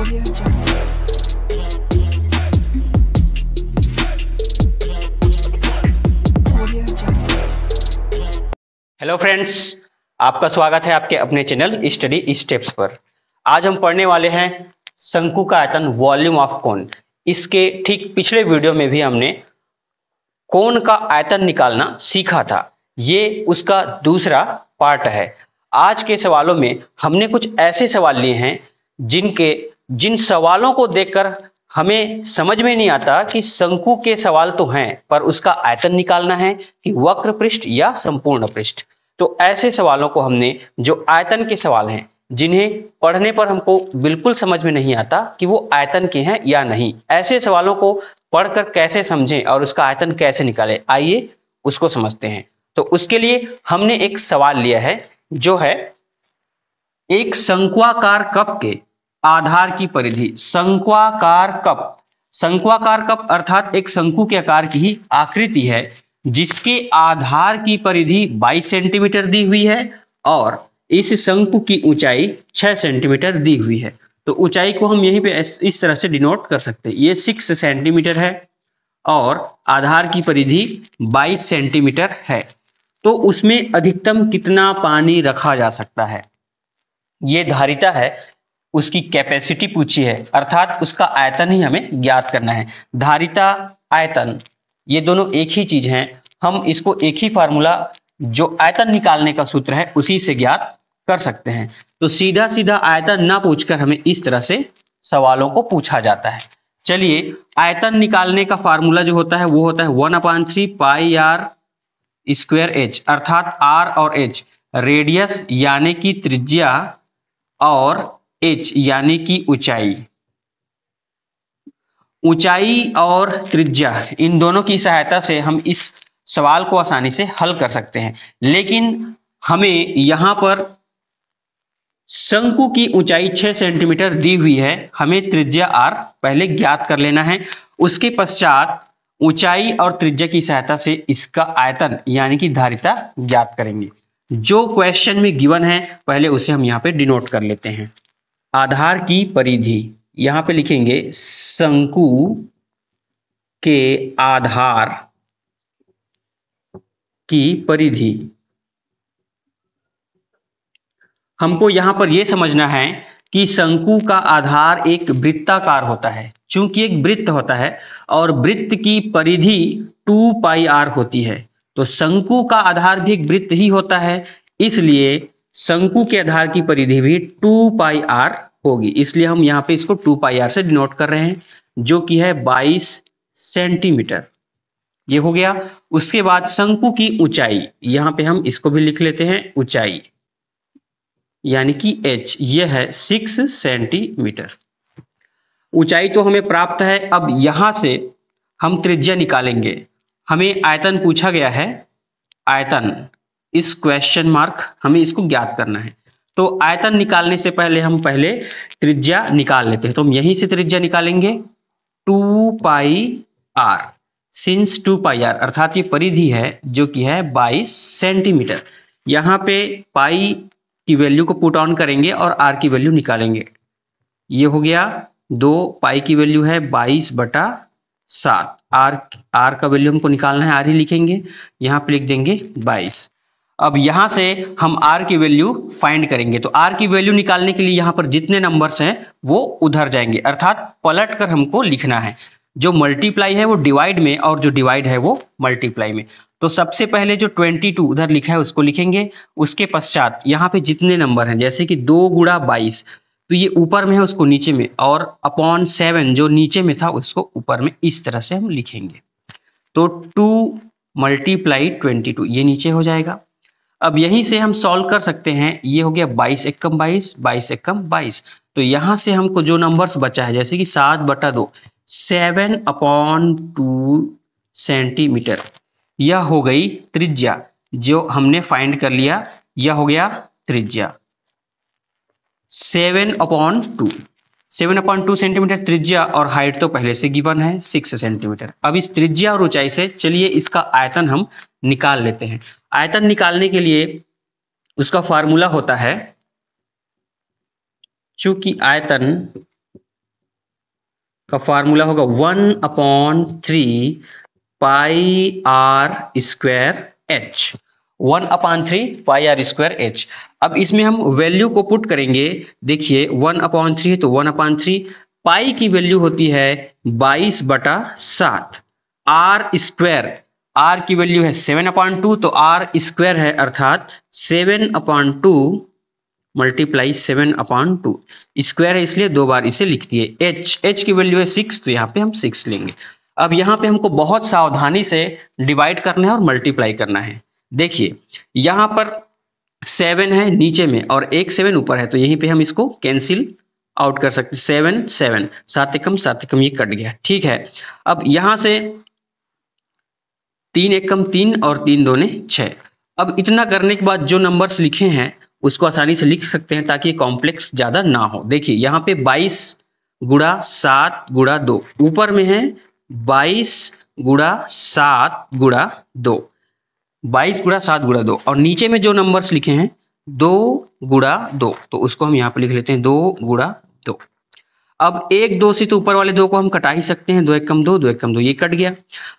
Audio Jungle. Audio Jungle. Hello friends, आपका स्वागत है आपके अपने चैनल स्टडी स्टेप्स पर। आज हम पढ़ने वाले हैं शंकु का आयतन वॉल्यूम ऑफ कोन। इसके ठीक पिछले वीडियो में भी हमने कोन का आयतन निकालना सीखा था। ये उसका दूसरा पार्ट है। आज के सवालों में हमने कुछ ऐसे सवाल लिए हैं जिन सवालों को देखकर हमें समझ में नहीं आता कि शंकु के सवाल तो हैं पर उसका आयतन निकालना है कि वक्र पृष्ठ या संपूर्ण पृष्ठ। तो ऐसे सवालों को हमने, जो आयतन के सवाल हैं, जिन्हें पढ़ने पर हमको बिल्कुल समझ में नहीं आता कि वो आयतन के हैं या नहीं, ऐसे सवालों को पढ़कर कैसे समझें और उसका आयतन कैसे निकालें, आइए उसको समझते हैं। तो उसके लिए हमने एक सवाल लिया है, जो है एक शंक्वाकार कप के आधार की परिधि। शंक्वाकार कप अर्थात एक शंकु के आकार की ही आकृति है, जिसके आधार की परिधि 22 सेंटीमीटर दी हुई है और इस शंकु की ऊंचाई 6 सेंटीमीटर दी हुई है। तो ऊंचाई को हम यहीं पे इस तरह से डिनोट कर सकते हैं। ये 6 सेंटीमीटर है और आधार की परिधि 22 सेंटीमीटर है। तो उसमें अधिकतम कितना पानी रखा जा सकता है, ये धारिता है, उसकी कैपेसिटी पूछी है, अर्थात उसका आयतन ही हमें ज्ञात करना है। धारिता, आयतन, ये दोनों एक ही चीज हैं। हम इसको एक ही फार्मूला, जो आयतन निकालने का सूत्र है, उसी से ज्ञात कर सकते हैं। तो सीधा सीधा आयतन ना पूछकर हमें इस तरह से सवालों को पूछा जाता है। चलिए, आयतन निकालने का फार्मूला जो होता है वो होता है 1/3 पाई आर स्क्वायर एच, अर्थात आर और एच रेडियस यानी कि त्रिज्या और एच यानी कि ऊंचाई। ऊंचाई और त्रिज्या, इन दोनों की सहायता से हम इस सवाल को आसानी से हल कर सकते हैं। लेकिन हमें यहां पर शंकु की ऊंचाई 6 सेंटीमीटर दी हुई है, हमें त्रिज्या आर पहले ज्ञात कर लेना है। उसके पश्चात ऊंचाई और त्रिज्या की सहायता से इसका आयतन यानी कि धारिता ज्ञात करेंगे। जो क्वेश्चन में गिवन है पहले उसे हम यहाँ पे डिनोट कर लेते हैं। आधार की परिधि, यहां पे लिखेंगे शंकु के आधार की परिधि। हमको यहां पर यह समझना है कि शंकु का आधार एक वृत्ताकार होता है। चूंकि एक वृत्त होता है और वृत्त की परिधि 2 पाई आर होती है, तो शंकु का आधार भी एक वृत्त ही होता है। इसलिए शंकु के आधार की परिधि भी 2 पाई आर होगी। इसलिए हम यहाँ पे इसको 2 पाई आर से डिनोट कर रहे हैं, जो कि है 22 सेंटीमीटर। ये हो गया। उसके बाद शंकु की ऊंचाई, यहाँ पे हम इसको भी लिख लेते हैं, ऊंचाई यानी कि h, ये है 6 सेंटीमीटर। ऊंचाई तो हमें प्राप्त है। अब यहां से हम त्रिज्या निकालेंगे। हमें आयतन पूछा गया है, आयतन, इस क्वेश्चन मार्क, हमें इसको ज्ञात करना है। तो आयतन निकालने से पहले हम त्रिज्या निकाल लेते हैं। तो हम यहीं से त्रिज्या निकालेंगे 2 पाई आर। सिंस 2 पाई आर अर्थात ये परिधि है जो कि है 22 सेंटीमीटर। यहाँ पे पाई की वैल्यू को पुट ऑन करेंगे और आर की वैल्यू निकालेंगे। ये हो गया 2, पाई की वैल्यू है 22/7। आर का वैल्यू हमको निकालना है, आर ही लिखेंगे, यहाँ पे लिख देंगे 22। अब यहां से हम आर की वैल्यू फाइंड करेंगे। तो आर की वैल्यू निकालने के लिए यहां पर जितने नंबर्स हैं वो उधर जाएंगे, अर्थात पलट कर हमको लिखना है। जो मल्टीप्लाई है वो डिवाइड में और जो डिवाइड है वो मल्टीप्लाई में। तो सबसे पहले जो 22 उधर लिखा है उसको लिखेंगे। उसके पश्चात यहाँ पे जितने नंबर हैं, जैसे कि 2 गुणा 22, तो ये ऊपर में है उसको नीचे में, और अपॉन 7 जो नीचे में था उसको ऊपर में, इस तरह से हम लिखेंगे। तो 2 × 22 ये नीचे हो जाएगा। अब यहीं से हम सॉल्व कर सकते हैं। ये हो गया 22 एकम 22, 22 एकम 22। तो यहां से हमको जो नंबर्स बचा है, जैसे कि 7/2, 7/2 सेंटीमीटर, यह हो गई त्रिज्या, जो हमने फाइंड कर लिया। यह हो गया त्रिज्या 7/2 सेंटीमीटर त्रिज्या, और हाइट तो पहले से गिवन है 6 सेंटीमीटर। अब इस त्रिज्या और ऊंचाई से चलिए इसका आयतन हम निकाल लेते हैं। आयतन निकालने के लिए उसका फार्मूला होता है, चूंकि आयतन का फार्मूला होगा 1/3 pi R square H. 1/3 pi R square H. अब इसमें हम वैल्यू को पुट करेंगे। देखिए 1/3 तो 1/3 पाई की वैल्यू होती है 22/7। आर स्क्वायर, आर की वैल्यू है 7/2 तो आर स्क्वायर है अर्थात 7/2 मल्टीप्लाई 7/2 स्क्वायर है इसलिए दो बार इसे लिख दिए। एच की वैल्यू है 6 तो यहाँ पे हम 6 लेंगे। अब यहाँ पे हमको बहुत सावधानी से डिवाइड करना है और मल्टीप्लाई करना है। देखिए यहाँ पर 7 है नीचे में और एक 7 ऊपर है तो यहीं पे हम इसको कैंसिल आउट कर सकते। 7 7 7 एकम ये कट गया, ठीक है। अब यहाँ से 3 एकम 3 और 3 दूने 6। अब इतना करने के बाद जो नंबर्स लिखे हैं उसको आसानी से लिख सकते हैं ताकि कॉम्प्लेक्स ज्यादा ना हो। देखिए यहाँ पे 22 गुणा 7 गुणा 2 ऊपर में है 22 गुणा 7 गुणा 2, 22 गुणा 7 गुणा 2 और नीचे में जो नंबर्स लिखे हैं 2 गुणा 2 तो उसको हम यहाँ पे लिख लेते हैं 2 गुणा 2। अब 1 2 से तो ऊपर वाले 2 को हम कटा ही सकते हैं, 2 एकम 2 2 एकम 2 ये कट गया।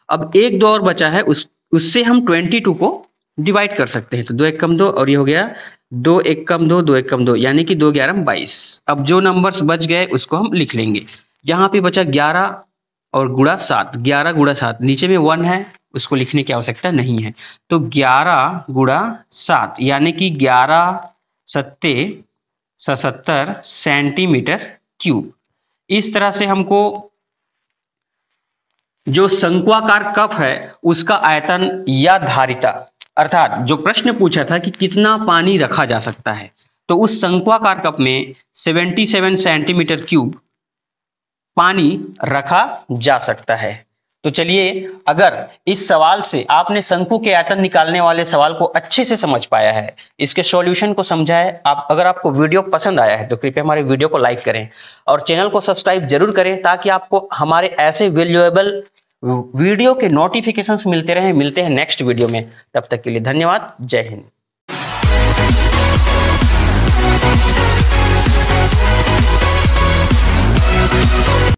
अब 1 2 और बचा है उससे हम 22 को डिवाइड कर सकते हैं तो 2 एकम 2 और ये हो गया 2 एकम 2 2 एकम 2 यानी कि 2 11 22। अब जो नंबर्स बच गए उसको हम लिख लेंगे। यहाँ पे बचा 11 और गुणा 7, 11 गुणा 7 नीचे में 1 है उसको लिखने की आवश्यकता नहीं है तो 11 गुणा 7 यानी कि 11 सत्ते 77 सेंटीमीटर क्यूब। इस तरह से हमको जो शंक्वाकार कप है उसका आयतन या धारिता अर्थात जो प्रश्न पूछा था कि कितना पानी रखा जा सकता है तो उस शंक्वाकार कप में 77 सेंटीमीटर क्यूब पानी रखा जा सकता है। तो चलिए अगर इस सवाल से आपने शंकु के आयतन निकालने वाले सवाल को अच्छे से समझ पाया है, इसके सॉल्यूशन को समझा है, अगर आपको वीडियो पसंद आया है तो कृपया हमारे वीडियो को लाइक करें और चैनल को सब्सक्राइब जरूर करें ताकि आपको हमारे ऐसे वैल्यूएबल वीडियो के नोटिफिकेशंस मिलते रहें। मिलते हैं नेक्स्ट वीडियो में, तब तक के लिए धन्यवाद। जय हिंद।